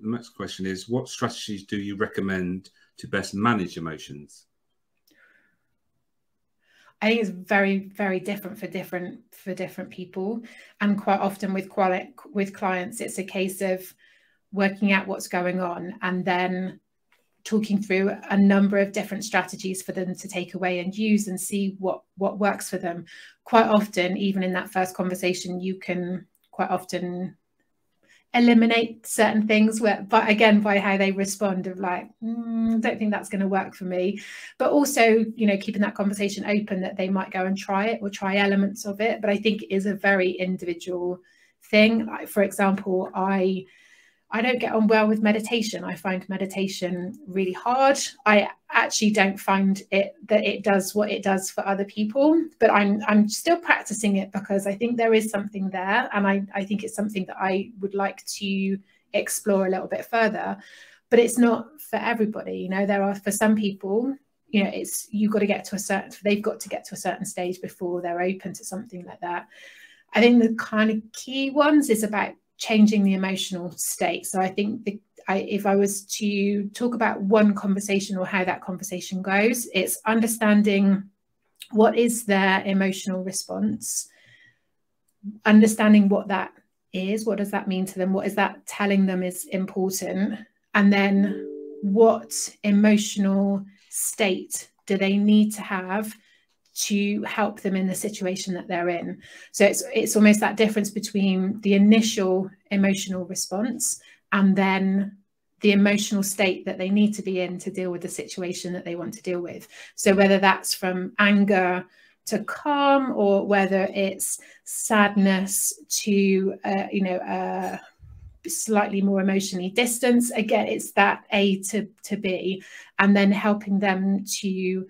the next question is, what strategies do you recommend to best manage emotions? I think it's very, very different for different people, and quite often with clients, it's a case of working out what's going on and then talking through a number of different strategies for them to take away and use and see what works for them. Quite often, even in that first conversation, you can quite often eliminate certain things but again, by how they respond, of like, I don't think that's going to work for me. But also, you know, keeping that conversation open that they might go and try it or try elements of it. But I think it is a very individual thing. Like, for example, I don't get on well with meditation. I find meditation really hard. I actually don't find that it does what it does for other people, but I'm still practicing it because I think there is something there. And I think it's something that I would like to explore a little bit further, but it's not for everybody. You know, there are, for some people, you know, they've got to get to a certain stage before they're open to something like that. I think the kind of key ones is about changing the emotional state. So I think if I was to talk about one conversation or how that conversation goes, it's understanding what is their emotional response, understanding what that is, what does that mean to them, what is that telling them is important, and then what emotional state do they need to have to help them in the situation that they're in. So it's almost that difference between the initial emotional response and then the emotional state that they need to be in to deal with the situation that they want to deal with. So whether that's from anger to calm, or whether it's sadness to slightly more emotionally distance, again, it's that A to B, and then helping them to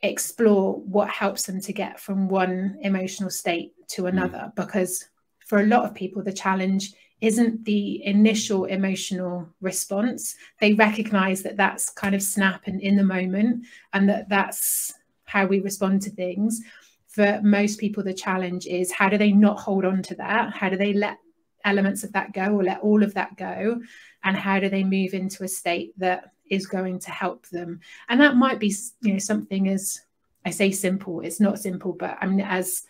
explore what helps them to get from one emotional state to another. Because for a lot of people, the challenge isn't the initial emotional response. They recognize that that's kind of snap and in the moment, and that's how we respond to things. For most people, the challenge is, how do they not hold on to that? How do they let elements of that go, or let all of that go? And how do they move into a state that is going to help them? And that might be, you know, something, as I say simple, it's not simple, but I mean, as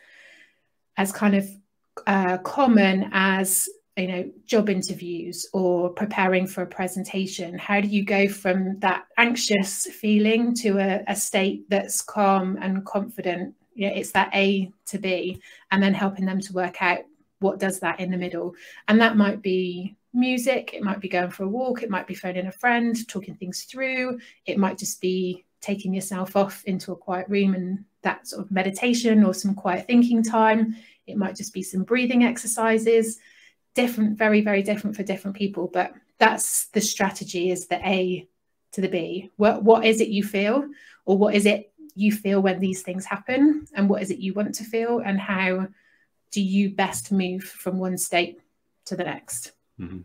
kind of common as, you know, job interviews or preparing for a presentation. How do you go from that anxious feeling to a state that's calm and confident? You know, it's that A to B, and then helping them to work out what does that in the middle. And that might be music, it might be going for a walk, it might be phoning a friend, talking things through, it might just be taking yourself off into a quiet room and that sort of meditation or some quiet thinking time. It might just be some breathing exercises. Different, very, very different for different people, but that's the strategy, is the A to the B. What is it you feel, or what is it you feel when these things happen, and what is it you want to feel, and how do you best move from one state to the next? Mm-hmm.